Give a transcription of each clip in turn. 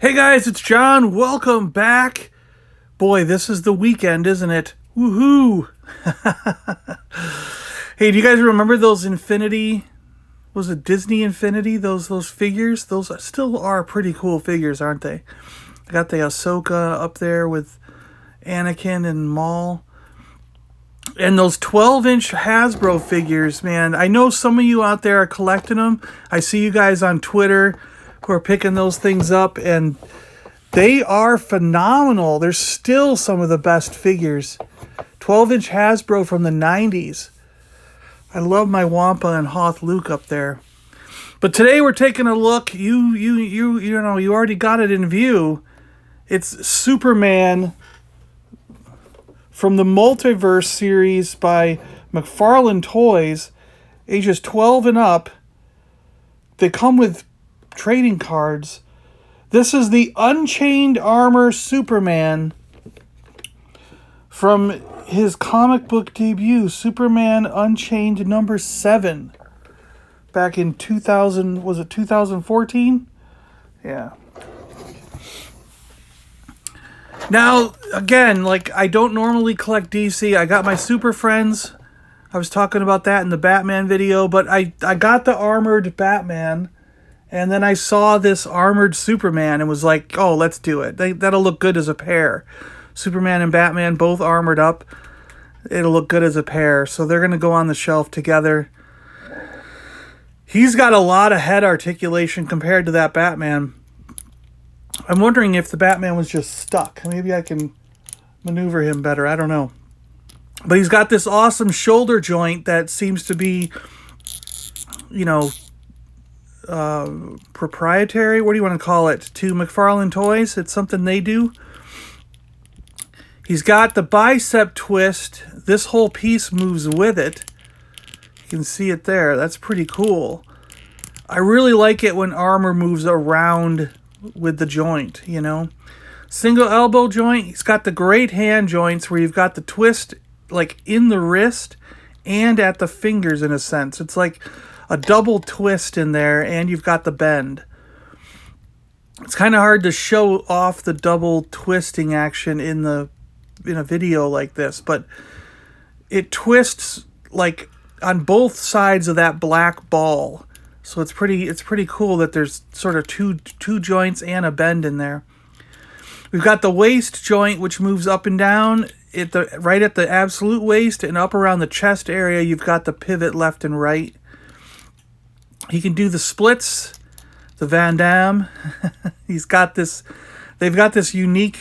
Hey guys, it's John. Welcome back. Boy, this is the weekend, isn't it? Woohoo! Hey, do you guys remember those Infinity? Was it Disney Infinity? Those figures? Those still are pretty cool figures, aren't they? I got the Ahsoka up there with Anakin and Maul. And those 12-inch Hasbro figures, man. I know some of you out there are collecting them. I see you guys on Twitter who are picking those things up, and they are phenomenal. They're still some of the best figures. 12-inch Hasbro from the 90s. I love my Wampa and Hoth Luke up there. But today we're taking a look. You know, you already got it in view. It's Superman from the Multiverse series by McFarlane Toys, ages 12 and up. They come with trading cards. This is the Unchained Armor Superman from his comic book debut, Superman Unchained number 7, back in 2000, was it 2014? Yeah. Now, again, like, I don't normally collect DC. I got my Super Friends. I was talking about that in the Batman video, but I got the armored Batman, and then I saw this armored Superman and was like, oh, let's do it. That'll look good as a pair. Superman and Batman both armored up. It'll look good as a pair. So they're going to go on the shelf together. He's got a lot of head articulation compared to that Batman. I'm wondering if the Batman was just stuck. Maybe I can maneuver him better. I don't know. But he's got this awesome shoulder joint that seems to be, you know, proprietary, what do you want to call it, to McFarlane Toys. It's something they do. He's got the bicep twist. This whole piece moves with it. You can see it there. That's pretty cool. I really like it when armor moves around with the joint, you know. Single elbow joint. He's got the great hand joints where you've got the twist like in the wrist and at the fingers in a sense. It's like a double twist in there, and you've got the bend. It's kind of hard to show off the double twisting action in a video like this, but it twists like on both sides of that black ball. So it's pretty cool that there's sort of two joints and a bend in there. We've got the waist joint, which moves up and down right at the absolute waist, and up around the chest area you've got the pivot left and right. He can do the splits, the Van Damme. They've got this unique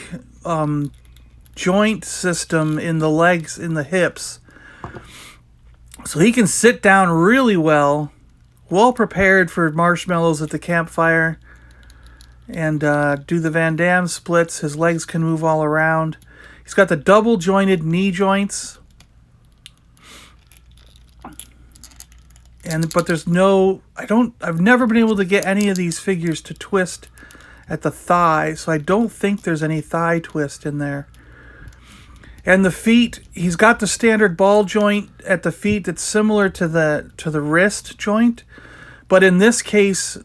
joint system in the legs, in the hips. So he can sit down really well prepared for marshmallows at the campfire, and do the Van Damme splits. His legs can move all around. He's got the double jointed knee joints. But there's no, I've never been able to get any of these figures to twist at the thigh, so I don't think there's any thigh twist in there. And the feet, he's got the standard ball joint at the feet that's similar to the wrist joint, but in this case,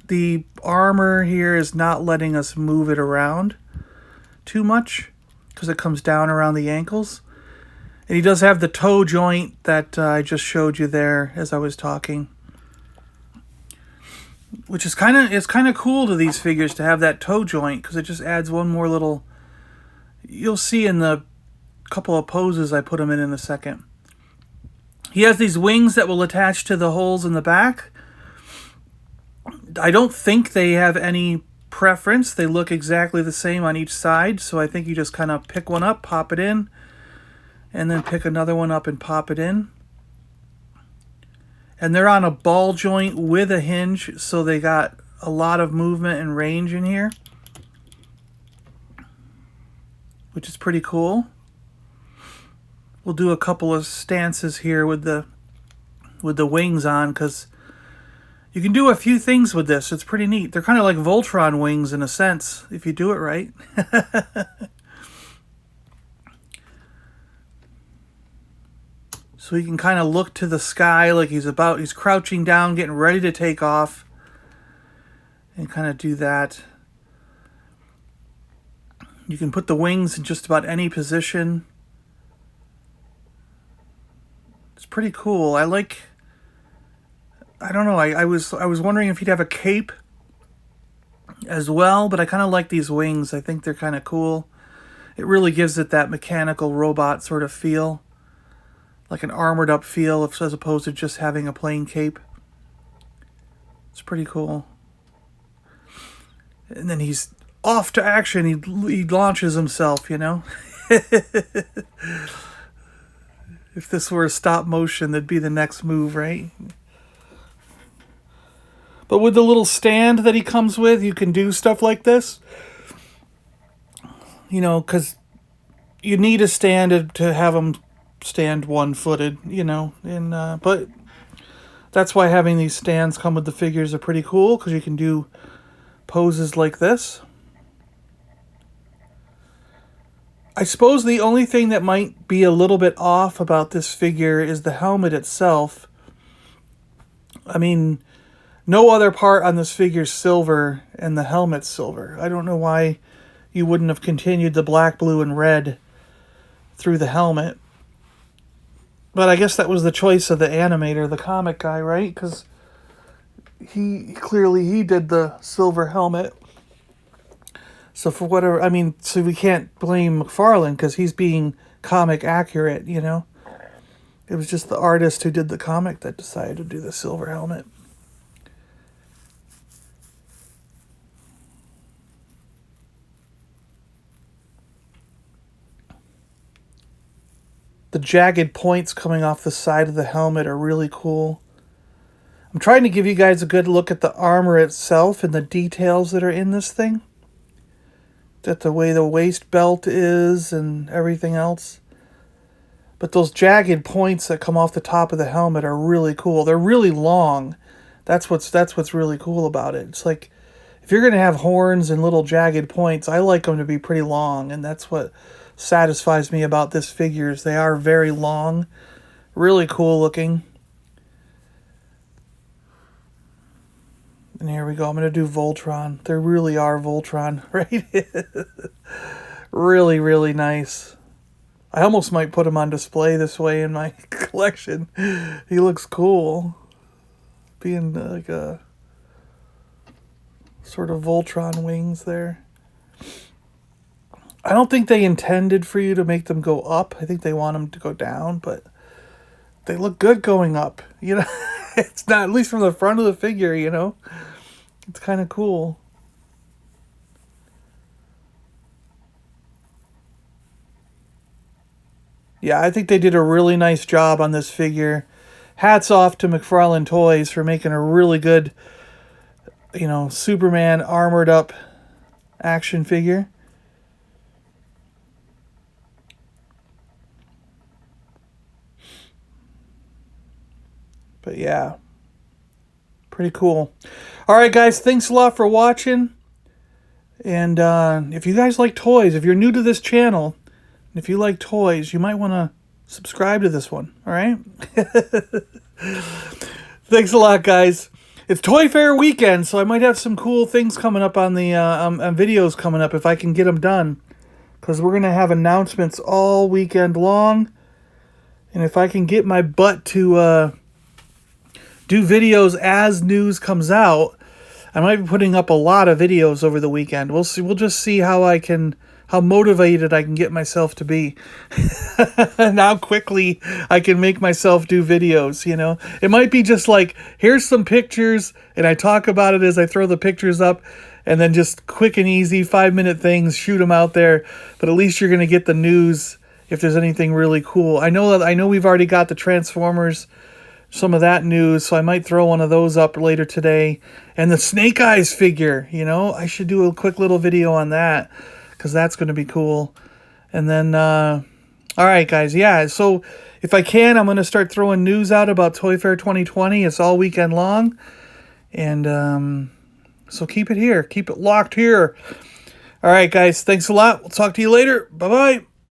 the armor here is not letting us move it around too much because it comes down around the ankles. And he does have the toe joint that I just showed you there as I was talking, which is kind of cool to these figures to have that toe joint, because it just adds one more little. You'll see in the couple of poses I put him in a second. He has these wings that will attach to the holes in the back. I don't think they have any preference. They look exactly the same on each side, so I think you just kind of pick one up, pop it in, and then pick another one up and pop it in. And they're on a ball joint with a hinge, so they got a lot of movement and range in here, which is pretty cool. We'll do a couple of stances here with the wings on, because you can do a few things with this. It's pretty neat. They're kind of like Voltron wings in a sense, if you do it right. So he can kind of look to the sky like he's crouching down, getting ready to take off, and kind of do that. You can put the wings in just about any position. It's pretty cool. I don't know, I was wondering if he'd have a cape as well, but I kind of like these wings. I think they're kind of cool. It really gives it that mechanical robot sort of feel. Like an armored up feel as opposed to just having a plain cape. It's pretty cool. And then he's off to action. He launches himself, you know. If this were a stop motion, that'd be the next move, right? But with the little stand that he comes with, you can do stuff like this. You know, because you need a stand to have him stand one-footed, you know. And but that's why having these stands come with the figures are pretty cool, because you can do poses like this. I suppose the only thing that might be a little bit off about this figure is the helmet itself. I mean, no other part on this figure's silver, and the helmet's silver. I don't know why you wouldn't have continued the black, blue, and red through the helmet. But I guess that was the choice of the animator, the comic guy, right? Because he did the silver helmet. So for whatever, I mean, so we can't blame McFarlane because he's being comic accurate, you know? It was just the artist who did the comic that decided to do the silver helmet. The jagged points coming off the side of the helmet are really cool. I'm trying to give you guys a good look at the armor itself and the details that are in this thing. That the way the waist belt is and everything else. But those jagged points that come off the top of the helmet are really cool. They're really long. That's what's really cool about it. It's like, if you're going to have horns and little jagged points, I like them to be pretty long, and that's what satisfies me about this figure. Is they are very long, really cool looking. And here we go. I'm going to do Voltron. They really are Voltron, right? Really, really nice. I almost might put him on display this way in my collection. He looks cool. Being like a sort of Voltron wings there. I don't think they intended for you to make them go up. I think they want them to go down, but they look good going up. You know, it's not, at least from the front of the figure, you know. It's kind of cool. Yeah, I think they did a really nice job on this figure. Hats off to McFarlane Toys for making a really good, you know, Superman armored up action figure. But yeah, pretty cool. All right, guys, thanks a lot for watching. And if you guys like toys, if you're new to this channel, if you like toys, you might want to subscribe to this one, all right? Thanks a lot, guys. It's Toy Fair weekend, so I might have some cool things coming up on the videos coming up if I can get them done. Because we're going to have announcements all weekend long. And if I can get my butt to do videos as news comes out, I might be putting up a lot of videos over the weekend. We'll see. We'll just see how motivated I can get myself to be. And how quickly I can make myself do videos, you know. It might be just like, here's some pictures, and I talk about it as I throw the pictures up, and then just quick and easy 5-minute things, shoot them out there. But at least you're going to get the news if there's anything really cool. I know we've already got the Transformers, some of that news, so I might throw one of those up later today. And the Snake Eyes figure, you know, I should do a quick little video on that, because that's going to be cool. And then, all right, guys, yeah, so if I can, I'm going to start throwing news out about Toy Fair 2020. It's all weekend long. And so keep it here. Keep it locked here. All right, guys, thanks a lot. We'll talk to you later. Bye-bye.